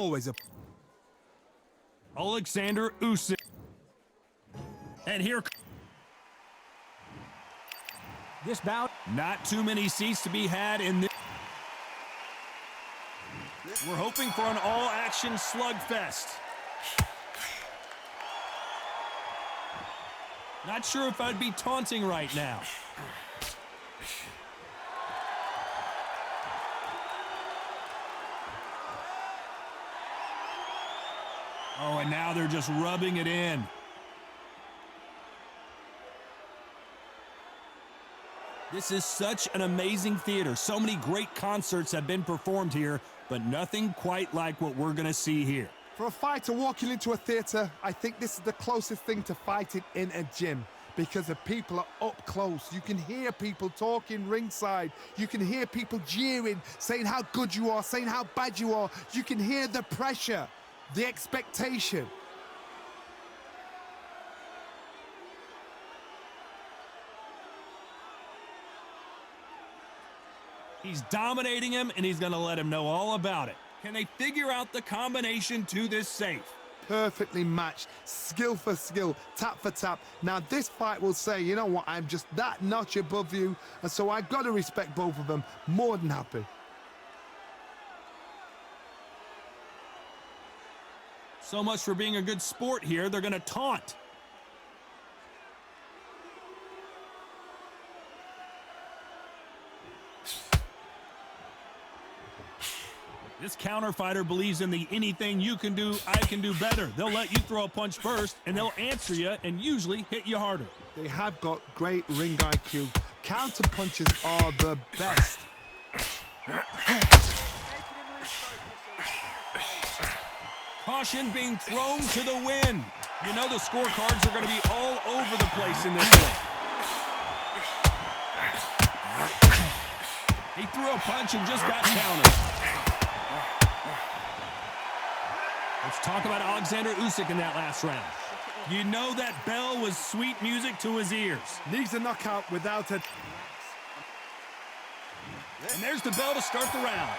Always a Alexander Usyk. And here, this bout. not too many seats to be had in this. We're hoping for an all-action slugfest. Not sure if I'd be taunting right now. Oh, and now they're just rubbing it in. This is such an amazing theater. So many great concerts have been performed here, but nothing quite like what we're going to see here. For a fighter walking into a theater, I think this is the closest thing to fighting in a gym because the people are up close. You can hear people talking ringside. You can hear people jeering, saying how good you are, saying how bad you are. You can hear the pressure, the expectation. He's dominating him, and he's going to let him know all about it. Can they figure out the combination to this safe? Perfectly matched, skill for skill, tap for tap. Now this fight will say, you know what, I'm just that notch above you, and so I've got to respect both of them. More than happy. So much for being a good sport here. They're going to taunt. This counter fighter believes in the anything you can do, I can do better. They'll let you throw a punch first, and they'll answer you and usually hit you harder. They have got great ring IQ. Counter punches are the best. Caution being thrown to the wind. You know the scorecards are going to be all over the place in this one. He threw a punch and just got countered. Let's talk about Alexander Usyk in that last round. You know that bell was sweet music to his ears. Needs a knockout without it. And there's the bell to start the round.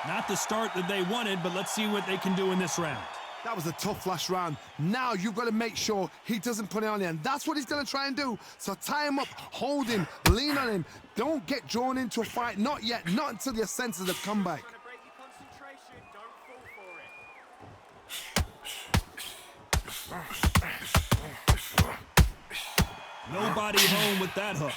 Not the start that they wanted, but let's see what they can do in this round. That was a tough last round. Now you've got to make sure he doesn't put it on you, and that's what he's going to try and do. So tie him up, hold him, lean on him. Don't get drawn into a fight. Not yet. Not until your senses have come back. Nobody home with that hook.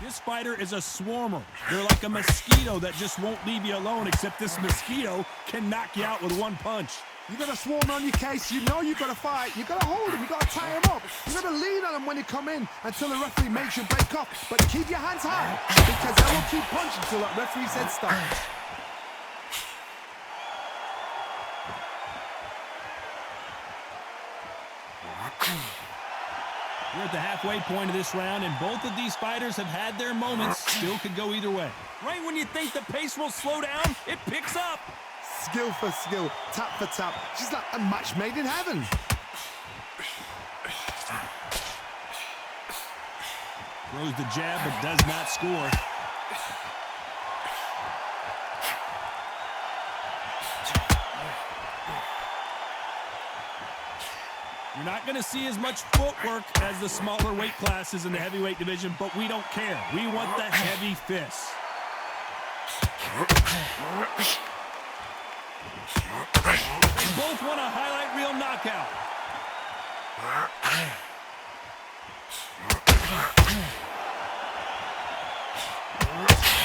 This fighter is a swarmer. They're like a mosquito that just won't leave you alone, except this mosquito can knock you out with one punch. You got to swarm on your case. You know you've got to fight. You got to hold him. You got to tie him up. You got to lean on him when you come in until the referee makes you break off. But keep your hands high because they will keep punching until that referee said stop. We're at the halfway point of this round, and both of these fighters have had their moments. Still could go either way. Right when you think the pace will slow down, it picks up. Skill for skill, tap for tap. She's like a match made in heaven. Throws the jab, but does not score. You're not going to see as much footwork as the smaller weight classes in the heavyweight division, but we don't care. We want the heavy fists. They both want a highlight reel knockout.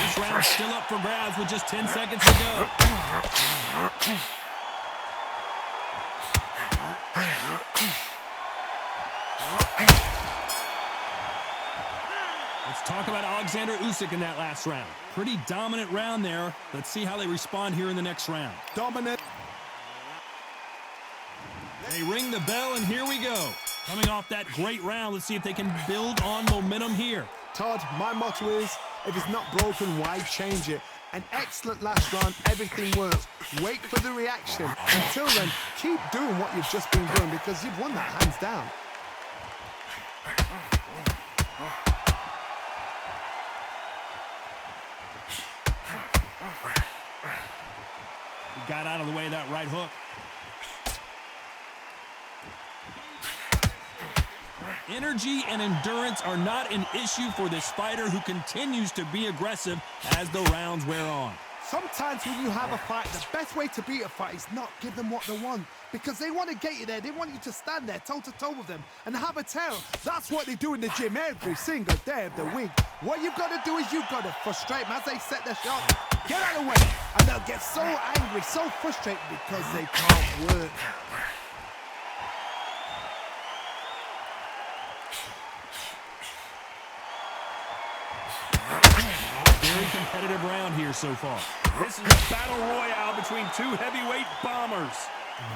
This round's still up for grabs with just 10 seconds to go. Let's talk about Alexander Usyk in that last round. Pretty dominant round there. Let's see how they respond here in the next round. Dominant. They ring the bell, and here we go. Coming off that great round, let's see if they can build on momentum here. Todd, my motto is, if it's not broken, why change it? An excellent last round, everything works. Wait for the reaction. Until then, keep doing what you've just been doing because you've won that hands down. got out of the way of that right hook. Energy and endurance are not an issue for this fighter who continues to be aggressive as the rounds wear on. Sometimes when you have a fight, the best way to beat a fight is not give them what they want, because they want to get you there. They want you to stand there toe-to-toe with them and have a tell. That's what they do in the gym every single day of the week. What you've got to do is you've got to frustrate them as they set their shot. Get out of the way, and they'll get so angry, so frustrated because they can't work. Very competitive round here so far. This is a battle royale between two heavyweight bombers.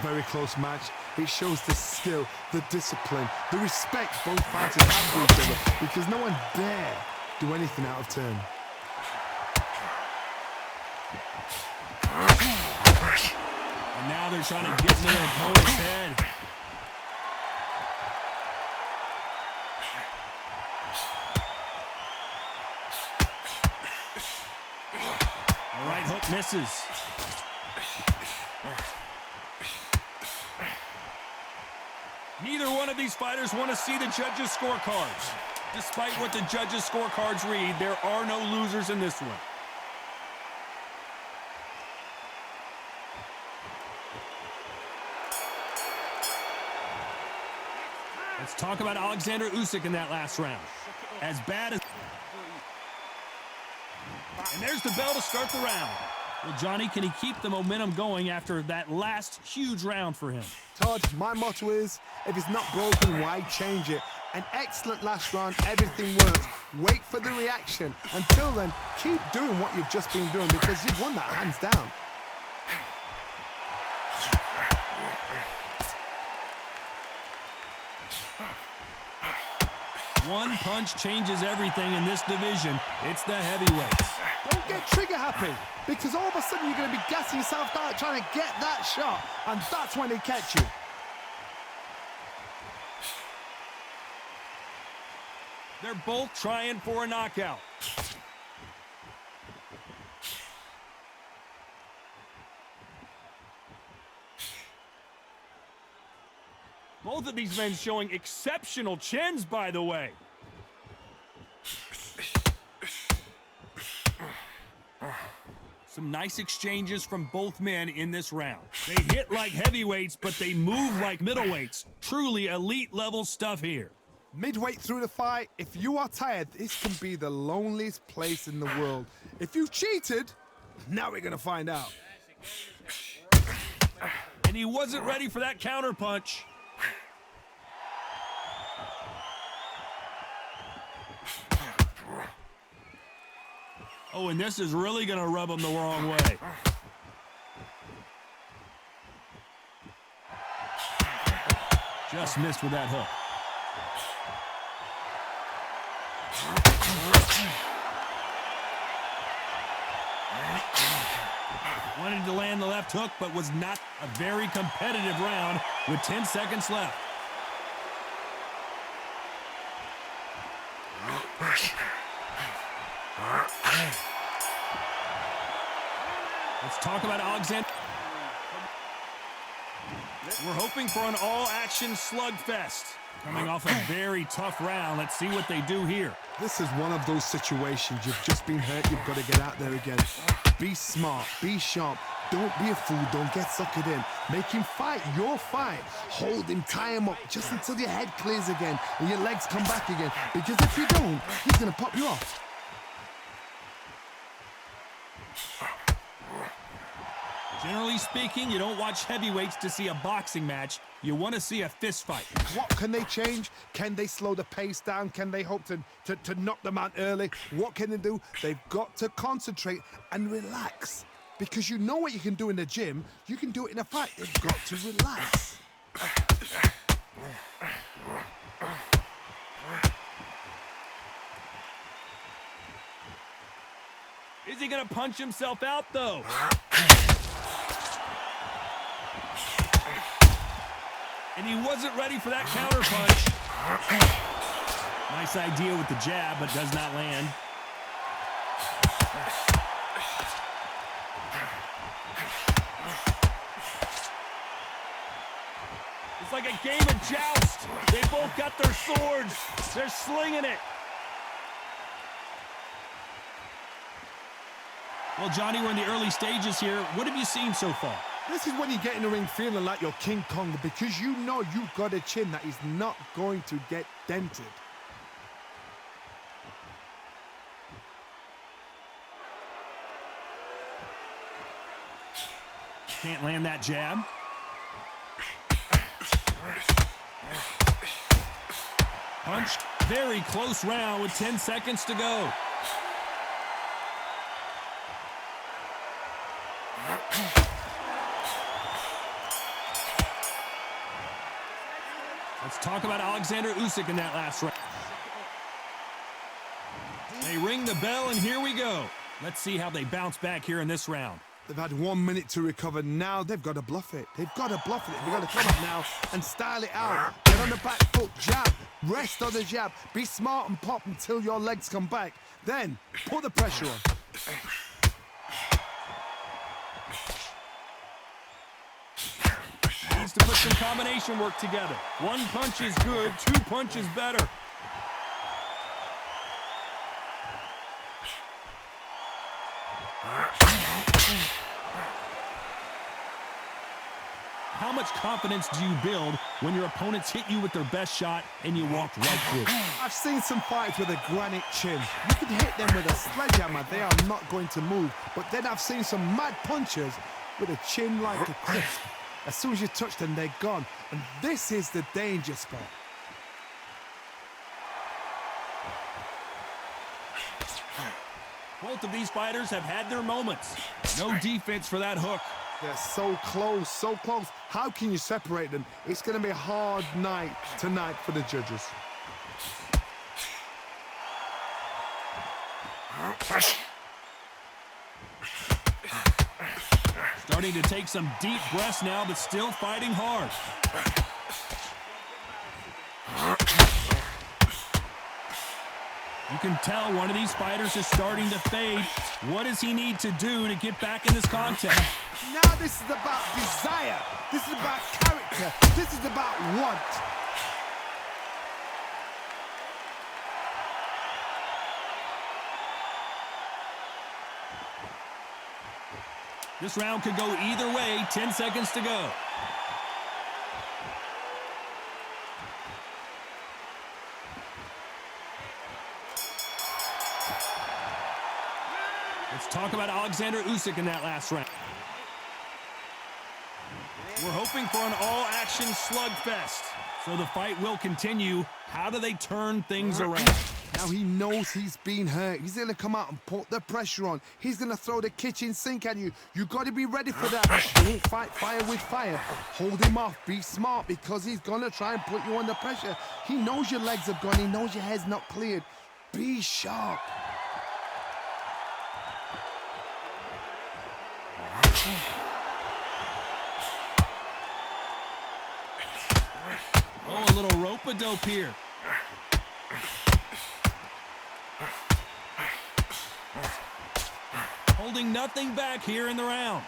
Very close match. It shows the skill, the discipline, the respect both fighters have for each other, because no one dare do anything out of turn. And now they're trying to get into their opponent's head. The right hook misses. Neither one of these fighters want to see the judges' scorecards. Despite what the judges' scorecards read, there are no losers in this one. Let's talk about Alexander Usyk in that last round. As bad as... And there's the bell to start the round. Well, Johnny, can he keep the momentum going after that last huge round for him? Todd, my motto is, if it's not broken, why change it? An excellent last round, everything works. Wait for the reaction. Until then, keep doing what you've just been doing, because you've won that hands down. One punch changes everything in this division. It's the heavyweights. Don't get trigger happy, because all of a sudden you're going to be gassing yourself out trying to get that shot, and that's when they catch you. They're both trying for a knockout. Both of these men showing exceptional chins, by the way. Some nice exchanges from both men in this round. They hit like heavyweights, but they move like middleweights. Truly elite level stuff here. Midway through the fight, if you are tired, this can be the loneliest place in the world. If you cheated, now we're going to find out. And he wasn't ready for that counter punch. Oh, and this is really going to rub him the wrong way. Just missed with that hook. Wanted to land the left hook, but was not. A very competitive round with 10 seconds left. Let's talk about Alexander. We're hoping for an all-action slugfest. Coming off a very tough round. Let's see what they do here. This is one of those situations. You've just been hurt. You've got to get out there again. Be smart. Be sharp. Don't be a fool. Don't get suckered in. Make him fight your fight. Hold him. Tie him up just until your head clears again and your legs come back again. Because if you don't, he's going to pop you off. Generally speaking, you don't watch heavyweights to see a boxing match. You want to see a fist fight. What can they change? Can they slow the pace down? Can they hope to knock them out early? What can they do? They've got to concentrate and relax. Because you know what you can do in the gym, you can do it in a fight. They've got to relax. Is he going to punch himself out, though? And he wasn't ready for that counter punch. Nice idea with the jab, but does not land. It's like a game of joust. They both got their swords. They're slinging it. Well, Johnny, we're in the early stages here. What have you seen so far? This is when you get in the ring feeling like you're King Kong, because you know you've got a chin that is not going to get dented. Can't land that jab. Punch. Very close round with 10 seconds to go. Let's talk about Alexander Usyk in that last round. They ring the bell, and here we go. Let's see how they bounce back here in this round. They've had 1 minute to recover. Now they've got to bluff it. They've got to bluff it. They've got to come up now and style it out. Get on the back foot, jab, rest on the jab. Be smart and pop until your legs come back. Then put the pressure on. Needs to put some combination work together. One punch is good, two punches better. How much confidence do you build when your opponents hit you with their best shot and you walk right through? I've seen some fights with a granite chin. You can hit them with a sledgehammer. They are not going to move. But then I've seen some mad punchers with a chin like a crisp. As soon as you touch them, they're gone. And this is the danger spot. Both of these fighters have had their moments. No defense for that hook. They're so close, so close. How can you separate them? It's going to be a hard night tonight for the judges. Starting to take some deep breaths now, but still fighting hard. You can tell one of these fighters is starting to fade. What does he need to do to get back in this contest? Now this is about desire. This is about character. This is about want. This round could go either way. 10 seconds to go. Let's talk about Alexander Usyk in that last round. We're hoping for an all-action slugfest, so the fight will continue. How do they turn things around? Now he knows he's been hurt. He's going to come out and put the pressure on. He's going to throw the kitchen sink at you. You got to be ready for that. Don't fight fire with fire. Hold him off. Be smart, because he's going to try and put you under pressure. He knows your legs have gone. He knows your head's not cleared. Be sharp. Oh, a little rope-a-dope here. Holding nothing back here in the round.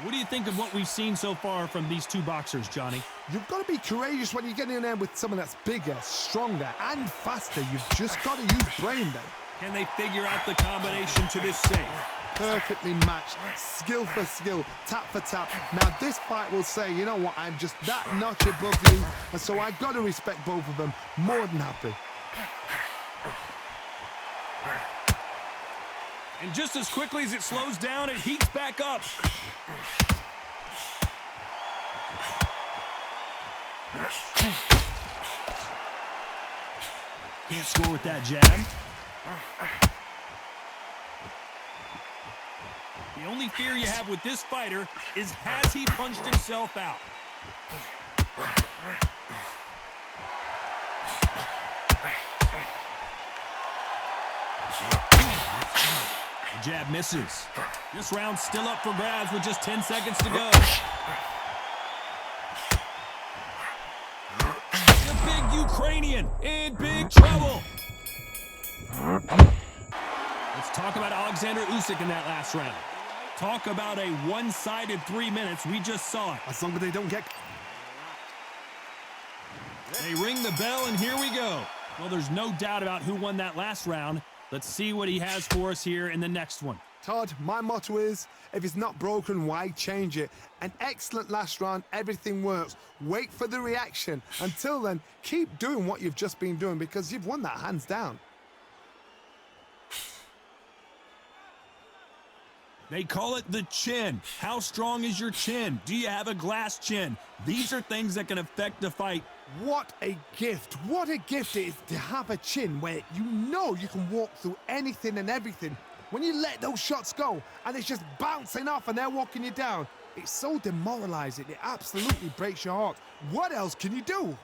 What do you think of what we've seen so far from these two boxers, Johnny? You've got to be courageous when you get in there with someone that's bigger, stronger, and faster. You've just got to use brain then. Can they figure out the combination to this save? Perfectly matched, skill for skill, tap for tap. Now this fight will say, you know what, I'm just that notch above you, and so I've got to respect both of them. More than happy. And just as quickly as it slows down, it heats back up. Can't score with that jab. The only fear you have with this fighter is, has he punched himself out? The jab misses. This round's still up for grabs with just 10 seconds to go. The big Ukrainian in big trouble. Let's talk about Alexander Usyk in that last round. Talk about a one-sided 3 minutes. We just saw it. As long as they don't get... They ring the bell, and here we go. Well, there's no doubt about who won that last round. Let's see what he has for us here in the next one. Todd, my motto is, if it's not broken, why change it? An excellent last round, everything works. Wait for the reaction. Until then, keep doing what you've just been doing because you've won that hands down. They call it the chin. How strong is your chin? Do you have a glass chin? These are things that can affect the fight. What a gift. What a gift it is to have a chin where you know you can walk through anything and everything. When you let those shots go and it's just bouncing off and they're walking you down, it's so demoralizing. It absolutely breaks your heart. What else can you do?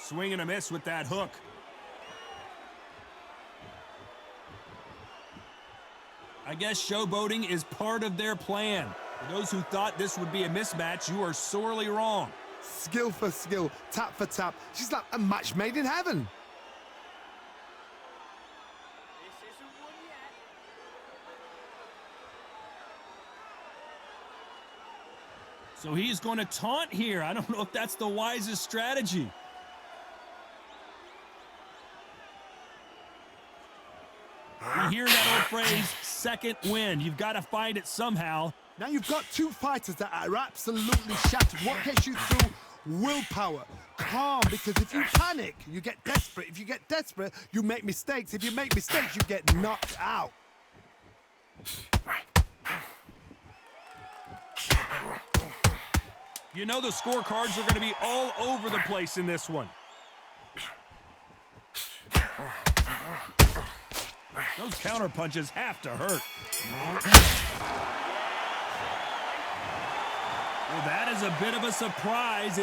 Swing and a miss with that hook. I guess showboating is part of their plan. For those who thought this would be a mismatch, you are sorely wrong. Skill for skill, tap for tap. She's like a match made in heaven. So he's going to taunt here. I don't know if that's the wisest strategy. We hear that old phrase, second wind. You've got to find it somehow. Now you've got two fighters that are absolutely shattered. What gets you through? Willpower. Calm, because if you panic, you get desperate. If you get desperate, you make mistakes. If you make mistakes, you get knocked out. You know the scorecards are going to be all over the place in this one. Those counter punches have to hurt. Well, that is a bit of a surprise.